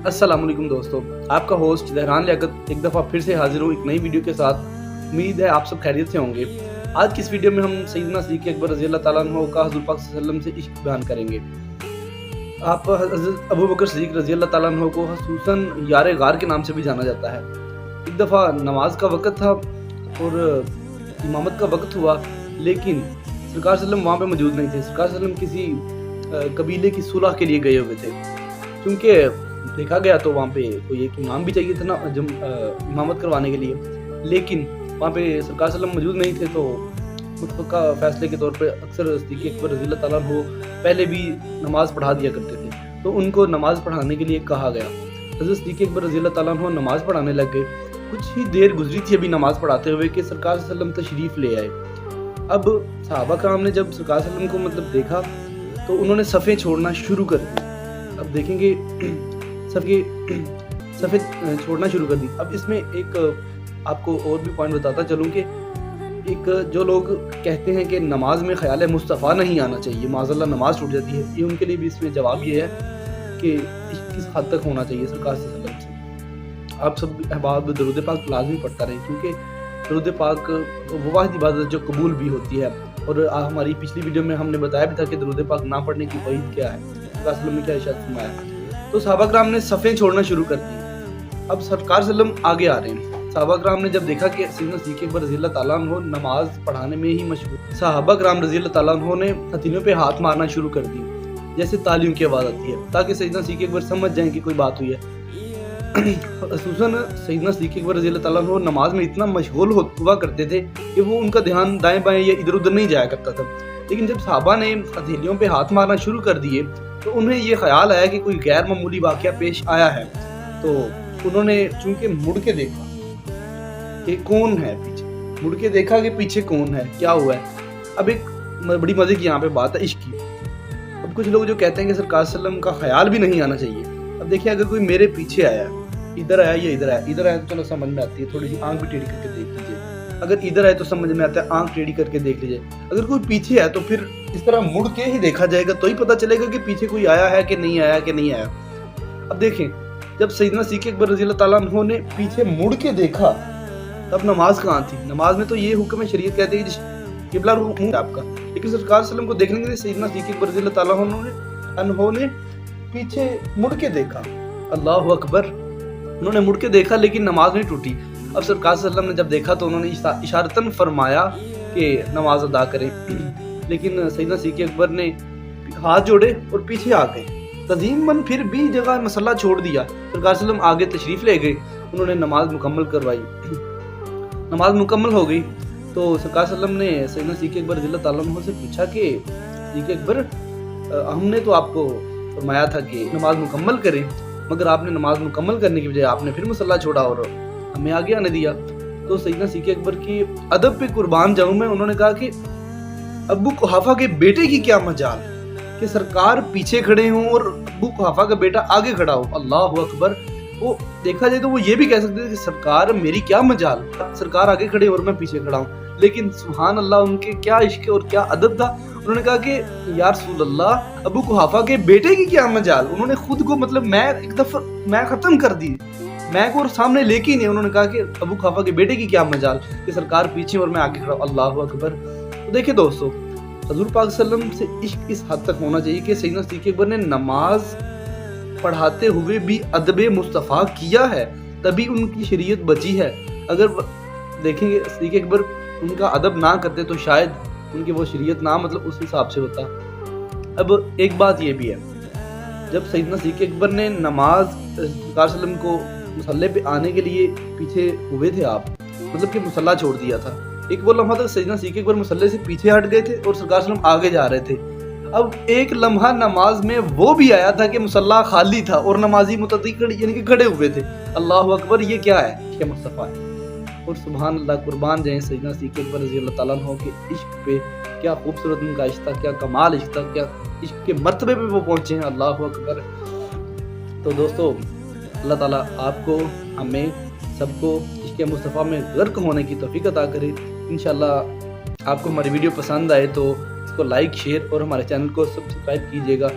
अस्सलाम वालेकुम दोस्तों, आपका होस्ट जहरान लियाकत एक दफ़ा फिर से हाजिर हूँ एक नई वीडियो के साथ। उम्मीद है आप सब खैरियत से होंगे। आज की इस वीडियो में हम सैयदना सिद्दीक़ अकबर रज़ी अल्लाह ताला अन्हु का हुज़ूर पाक सल्लल्लाहु अलैहि वसल्लम से इश्क बयान करेंगे। आप हज़रत अबू बकर सिद्दीक़ रज़ी अल्लाह ताला अन्हु को ख़ुसूसन यार गार के नाम से भी जाना जाता है। एक दफ़ा नमाज का वक़्त था और इमामत का वक़्त हुआ, लेकिन सरकार सल्लम वहाँ पे मौजूद नहीं थे। सरकार सल्लम किसी कबीले की सुलह के लिए गए हुए थे। क्योंकि देखा गया तो वहाँ पे कोई एक इमाम भी चाहिए था ना इमामत करवाने के लिए, लेकिन वहाँ पे सरकार सल्लम मौजूद नहीं थे। तो मुतफ़क़ा फ़ैसले के तौर पे अक्सर सिद्दीक़ अकबर रज़ी अल्लाह ताला अन्हु पहले भी नमाज़ पढ़ा दिया करते थे, तो उनको नमाज़ पढ़ाने के लिए कहा गया। हज़रत सिद्दीक़ अकबर रज़ी अल्लाह ताला अन्हु नमाज़ पढ़ाने लग गए। कुछ ही देर गुजरी थी अभी नमाज़ पढ़ाते हुए कि सरकार सल्लम तशरीफ़ ले आए। अब सहाबा कराम ने जब सरकार सल्लम को देखा तो उन्होंने सफ़ें छोड़ना शुरू कर दी। अब देखेंगे सफ़ेद छोड़ना शुरू कर दी। अब इसमें एक आपको और भी पॉइंट बताता चलूँ कि एक जो लोग कहते हैं कि नमाज में ख़याल मुस्तफ़ा नहीं आना चाहिए, माज़अल्लाह नमाज टूट जाती है, ये उनके लिए भी इसमें जवाब ये है कि किस हद तक होना चाहिए सरकार सल्लम से। आप सब अहबाब दरूद पाक लाज़मी पढ़ता रहें, क्योंकि दरूद पाक वो वाहिद इबादत जो कबूल भी होती है। और हमारी पिछली वीडियो में हमने बताया भी था कि दरूद पाक ना पढ़ने की वईद क्या है, सरकार सल्लम ने क्या इरशाद फरमाया। तो सहाबा कराम ने सफ़ें छोड़ना शुरू कर दी। अब सरकार सल्लम आगे आ रहे हैं। सहाबा कराम ने जब देखा कि सैयदना सिद्दीक़ अकबर रज़ी अल्लाह ताला अन्हु नमाज पढ़ाने में ही मशगूल, सहाबा कराम रज़ी अल्लाह ताला अन्हु ने हथेलियों पे हाथ मारना शुरू कर दी, जैसे तालियों की आवाज़ आती है, ताकि सैयदना सिद्दीक़ अकबर समझ जाएं कि कोई बात हुई है। ख़ुसूसन सैयदना सिद्दीक़ अकबर रज़ी अल्लाह ताला अन्हु नमाज में इतना मशगूल हुआ करते थे कि वो उनका ध्यान दाएं बाएं या इधर उधर नहीं जाया करता था। लेकिन जब सहाबा ने हथेलियों पे हाथ मारना शुरू कर दिए तो उन्हें ये ख्याल आया कि कोई गैर मामूली वाक़या पेश आया है। तो उन्होंने चूंकि मुड़ के देखा कि कौन है पीछे, मुड़ के देखा कि पीछे कौन है, क्या हुआ है। अब एक बड़ी मज़े की यहाँ पे बात है इश्क की। अब कुछ लोग जो कहते हैं कि सरकार सल्लम का ख्याल भी नहीं आना चाहिए। अब देखिए, अगर कोई मेरे पीछे आया, इधर आया या इधर आया तो चलो समझ में आती है, थोड़ी सी आंख भी टेढ़ी करके देख लीजिए। अगर इधर आए तो समझ में आता है, आंख टेढ़ी करके देख लीजिए। अगर कोई पीछे है तो फिर इस तरह मुड़ के ही देखा जाएगा, तो ही पता चलेगा कि पीछे कोई आया है कि नहीं आया कि नहीं आया। अब देखें, जब सैयदना सिद्दीक़ अकबर रज़ी अल्लाह ताला अन्हु ने पीछे मुड़ के देखा तब नमाज कहाँ थी। नमाज में तो ये हुक्म है, शरीयत कहती है कि किबला रुख है आपका, लेकिन सरकार सल्लम को देखने के लिए सैयदना सिद्दीक़ अकबर रज़ी अल्लाह ताला अन्हु ने पीछे मुड़ के देखा। अल्लाहु अकबर, उन्होंने मुड़ के देखा लेकिन नमाज नहीं टूटी। अब सरकार सल्लम ने जब देखा तो उन्होंने इशारतन फरमाया कि नमाज अदा करें, लेकिन सैयदना सिद्दीक़ अकबर ने हाथ जोड़े और पीछे आ गए। तज़ीमन फिर भी जगह मसला छोड़ दिया। सरकार सल्लम आगे तशरीफ़ ले गए, उन्होंने नमाज मुकम्मल करवाई। नमाज मुकम्मल हो गई तो सरकार सल्लम ने सैयदना सिद्दीक़ अकबर रज़ी अल्लाह ताला अन्हु से पूछा कि सिद्दीक़ अकबर, हमने तो आपको फरमाया था कि नमाज मुकम्मल करें, मगर आपने नमाज मुकम्मल करने की बजाय आपने फिर मुसल्ला छोड़ा और हमें आगे आने दिया। तो सैयदना सिद्दीक़ अकबर की अदब पे कुर्बान जाऊं मैं, उन्होंने कहा कि अबू कुहाफा के बेटे की क्या मजाल कि सरकार पीछे खड़े हों और अबू कुहाफा का बेटा आगे खड़ा हो। अल्लाहु अकबर। वो देखा जाए तो वो ये भी कह सकते थे कि सरकार मेरी क्या मजाल, सरकार आगे खड़े और मैं पीछे खड़ा हूँ। लेकिन सुभान अल्लाह, उनके क्या इश्क और क्या अदब था। उन्होंने कहा कि या रसूल अल्लाह, अबू कुहाफा के बेटे की क्या मजाल। उन्होंने खुद को मैं खत्म कर दी, मैं को सामने लेके ही नहीं। उन्होंने कहा कि अबू कुहाफा के बेटे की क्या मजाल कि सरकार पीछे और मैं आगे खड़ा। अल्लाहु अकबर। तो देखिए दोस्तों, हुज़ूर पाक सल्लम से इश्क इस हद तक होना चाहिए कि सैयदना सिद्दीक़ अकबर ने नमाज पढ़ाते हुए भी अदब मुस्तफ़ा किया है, तभी उनकी शरीयत बची है। अगर देखेंगे सिद्दीक़ अकबर उनका अदब ना करते तो शायद उनकी वो शरीयत ना उस हिसाब से होता। अब एक बात ये भी है, जब सैयदना सिद्दीक़ अकबर ने नमाज सरकार सल्लम को मुसल्ले पे आने के लिए पीछे हुए थे, आप कि मुसल्ला छोड़ दिया था। एक वो लम्हा तक सैयदना सिद्दीक़ अकबर मुसल्ले से पीछे हट गए थे और सरकार सल्लम आगे जा रहे थे। अब एक लम्हा नमाज में वो भी आया था कि मुसल्ला खाली था और नमाजी मुतद्दी यानी कि खड़े हुए थे। अल्लाहु अकबर, ये क्या है? क्या मुस्तफ़ा है। और सुभान अल्लाह, कुर्बान जाएं सैयदना सिद्दीक़ अकबर रज़ी अल्लाह ताला अन्हु के इश्क पे। क्या खूबसूरत उनका इश्क था, क्या कमाल इश्क था, क्या इश्क के मर्तबे पे वो पहुंचे हैं। अल्लाहु अकबर। तो दोस्तों, अल्लाह ताला आपको, हमें सबको इश्क़ मुस्तफ़ा में गर्क होने की तौफ़ीक़ अता करे। इंशाअल्लाह आपको हमारी वीडियो पसंद आए तो इसको लाइक, शेयर और हमारे चैनल को सब्सक्राइब कीजिएगा।